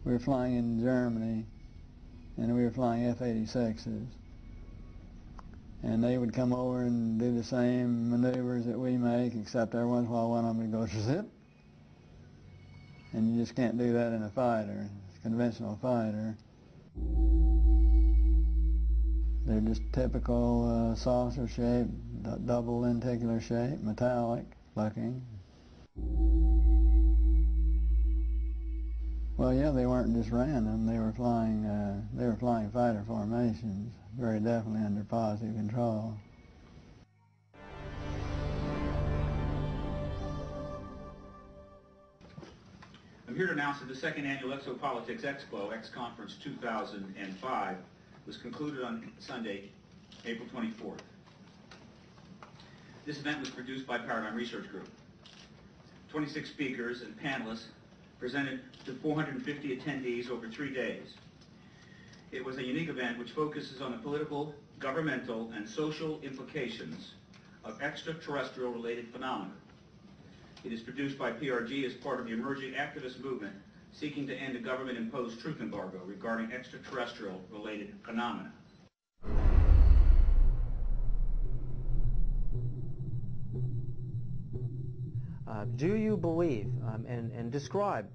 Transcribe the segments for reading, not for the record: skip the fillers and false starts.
We were flying in Germany, and we were flying F-86s. And they would come over and do the same maneuvers that we make, except every once in a while one of them would go zip. And you just can't do that in a fighter, a conventional fighter. They're just typical saucer shape, double lenticular shape, metallic looking. Well, yeah, they weren't just random. They were flying fighter formations, very definitely under positive control. I'm here to announce that the second annual Exopolitics Expo, X-Conference 2005, was concluded on Sunday, April 24th. This event was produced by Paradigm Research Group. 26 speakers and panelists presented to 450 attendees over 3 days. It was a unique event which focuses on the political, governmental, and social implications of extraterrestrial-related phenomena. It is produced by PRG as part of the emerging activist movement seeking to end a government-imposed truth embargo regarding extraterrestrial-related phenomena. Do you believe, and describe,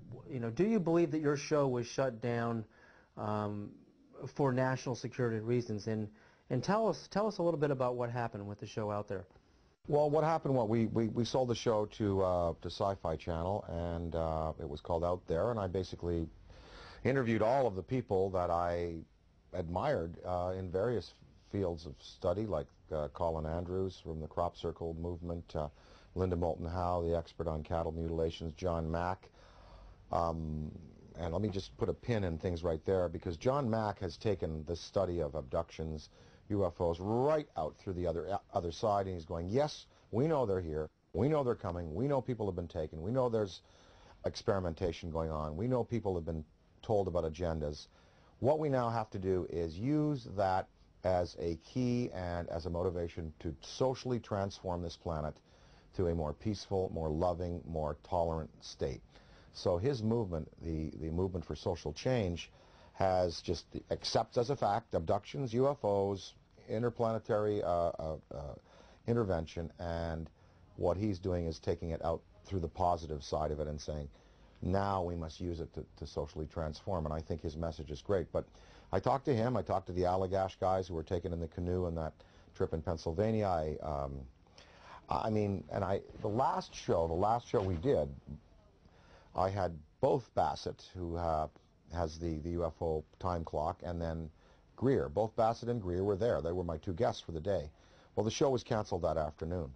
do you believe that your show was shut down for national security reasons? And tell us a little bit about what happened with the show out there. Well, what happened, we sold the show to Sci-Fi Channel, and it was called Out There, and I basically interviewed all of the people that I admired in various fields of study, like Colin Andrews from the Crop Circle movement, Linda Moulton Howe, the expert on cattle mutilations, John Mack, and let me just put a pin in things right there, because John Mack has taken the study of abductions, UFOs, right out through the other side, and he's going, yes, we know they're here, we know they're coming, we know people have been taken, we know there's experimentation going on, we know people have been told about agendas. What we now have to do is use that as a key and as a motivation to socially transform this planet to a more peaceful, more loving, more tolerant state. So his movement, the movement for social change, has just accepts as a fact abductions, UFOs, interplanetary intervention, and what he's doing is taking it out through the positive side of it and saying, now we must use it to socially transform, and I think his message is great. But I talked to him, I talked to the Allagash guys who were taken in the canoe on that trip in Pennsylvania. The last show we did, I had both Bassett, who has the UFO time clock, and then Greer. Both Bassett and Greer were there. They were my two guests for the day. Well, the show was canceled that afternoon.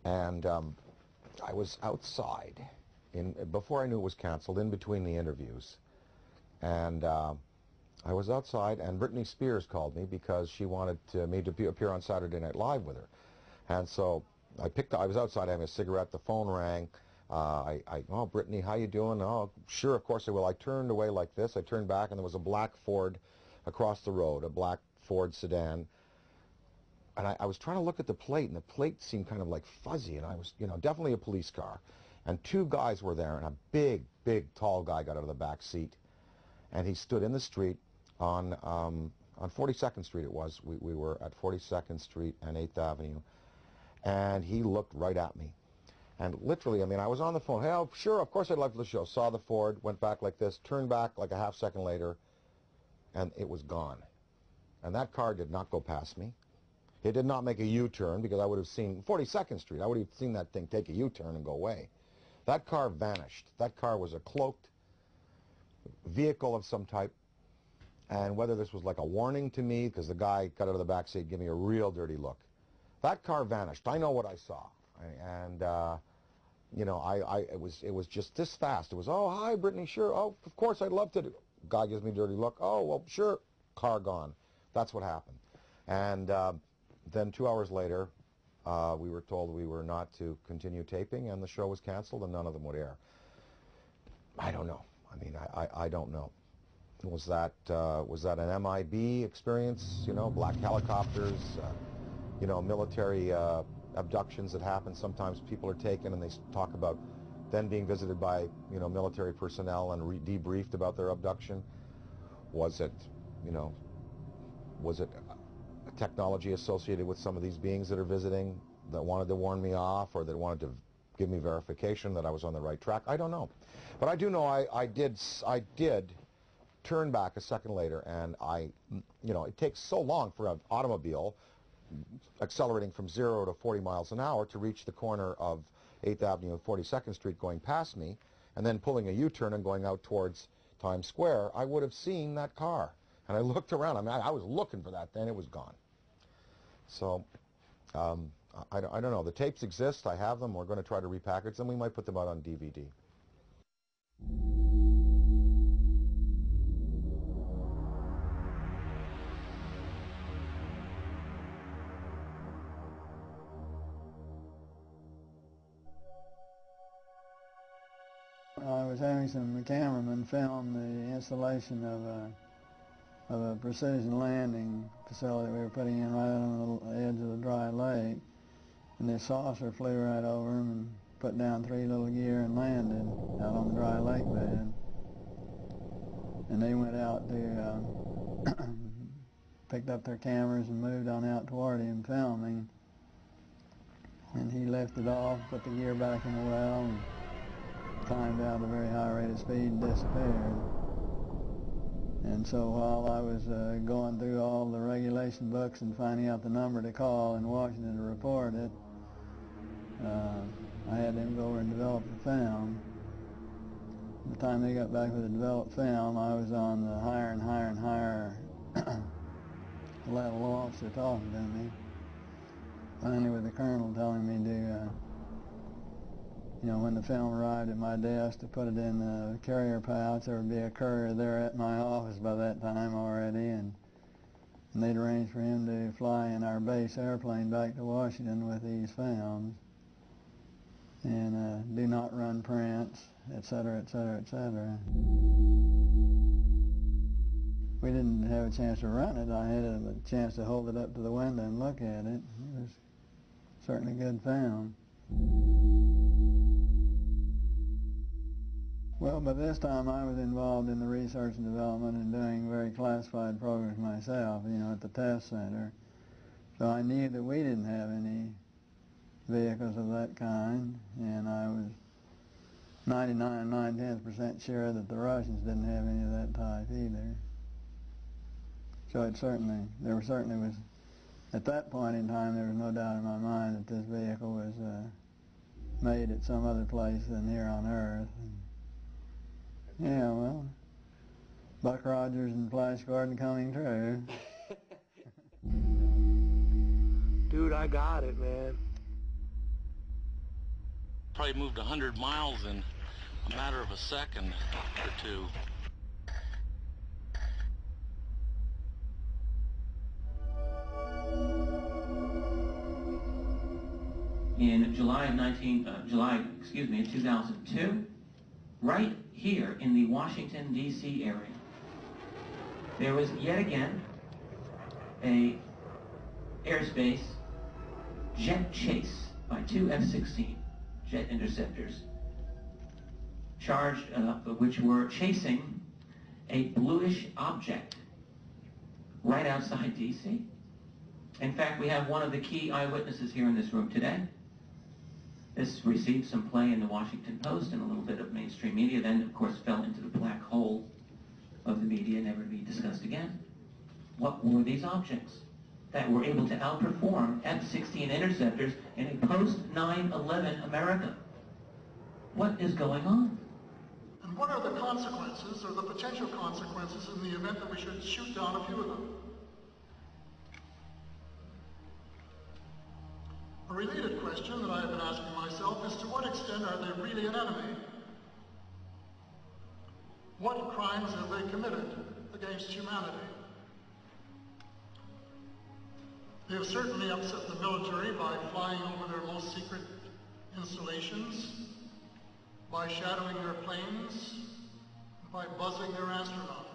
And I was outside, before I knew it was canceled, in between the interviews. And I was outside, and Britney Spears called me because she wanted me to appear on Saturday Night Live with her. And so I was outside having a cigarette, the phone rang. Oh, Brittany, how you doing? Oh, sure, of course I will. I turned away like this. I turned back, and there was a black Ford across the road, a black Ford sedan. And I was trying to look at the plate, and the plate seemed kind of like fuzzy, and I was, definitely a police car. And two guys were there, and a big, big, tall guy got out of the back seat. And he stood in the street on 42nd Street it was. We were at 42nd Street and 8th Avenue. And he looked right at me. And literally, I was on the phone. Hey, oh, sure, of course I'd love the show. Saw the Ford, went back like this, turned back like a half second later, and it was gone. And that car did not go past me. It did not make a U-turn, because I would have seen 42nd Street. I would have seen that thing take a U-turn and go away. That car vanished. That car was a cloaked vehicle of some type. And whether this was like a warning to me, because the guy got out of the back seat, gave me a real dirty look. That car vanished. I know what I saw. And it was just this fast. It was, oh, hi, Brittany, sure. Oh, of course, I'd love to do. Guy gives me a dirty look. Oh, well, sure. Car gone. That's what happened. And then 2 hours later, we were told we were not to continue taping, and the show was canceled, and none of them would air. I don't know. I don't know. Was that an MIB experience? Black helicopters, military abductions that happen. Sometimes people are taken and they talk about then being visited by, military personnel and debriefed about their abduction? Was it, was it technology associated with some of these beings that are visiting that wanted to warn me off, or that wanted to give me verification that I was on the right track? I don't know. But I do know I did turn back a second later, and it takes so long for an automobile accelerating from 0 to 40 miles an hour to reach the corner of 8th Avenue and 42nd Street going past me, and then pulling a U-turn and going out towards Times Square. I would have seen that car. And I looked around. I mean, I was looking for that then. It was gone. So, I don't know. The tapes exist. I have them. We're going to try to repackage them. We might put them out on DVD. I was having some cameramen film the installation of a precision landing facility we were putting in right on the edge of the dry lake. And this saucer flew right over them and put down 3 little gear and landed out on the dry lake bed. And they went out to, picked up their cameras and moved on out toward him filming. And he lifted off, put the gear back in the well, and climbed out at a very high rate of speed and disappeared. And so while I was going through all the regulation books and finding out the number to call in Washington to report it, I had them go over and develop the film. By the time they got back with the developed film, I was on the higher and higher and higher level officer talking to me. Finally with the colonel telling me to when the film arrived at my desk, to put it in the carrier pouch. There would be a courier there at my office by that time already, and they'd arranged for him to fly in our base airplane back to Washington with these films, and do not run prints, etc., etc., etc. We didn't have a chance to run it. I had a chance to hold it up to the window and look at it. It was certainly good film. Well, by this time I was involved in the research and development and doing very classified programs myself, at the test center. So I knew that we didn't have any vehicles of that kind, and I was 99 9/10% sure that the Russians didn't have any of that type either. So there certainly was, at that point in time, there was no doubt in my mind that this vehicle was made at some other place than here on Earth. Yeah, well, Buck Rogers and Flash Gordon coming true. Dude, I got it, man. Probably moved 100 miles in a matter of a second or two. In July 2002, right here in the Washington, D.C. area, there was yet again a airspace jet chase by 2 F-16 jet interceptors, which were chasing a bluish object right outside D.C. In fact, we have one of the key eyewitnesses here in this room today. This received some play in the Washington Post and a little bit of mainstream media, then of course fell into the black hole of the media, never to be discussed again. What were these objects that were able to outperform F-16 interceptors in a post-9/11 America? What is going on? And what are the consequences, or the potential consequences, in the event that we should shoot down a few of them? A related question that I have been asking myself is, to what extent are they really an enemy? What crimes have they committed against humanity? They have certainly upset the military by flying over their most secret installations, by shadowing their planes, by buzzing their astronauts.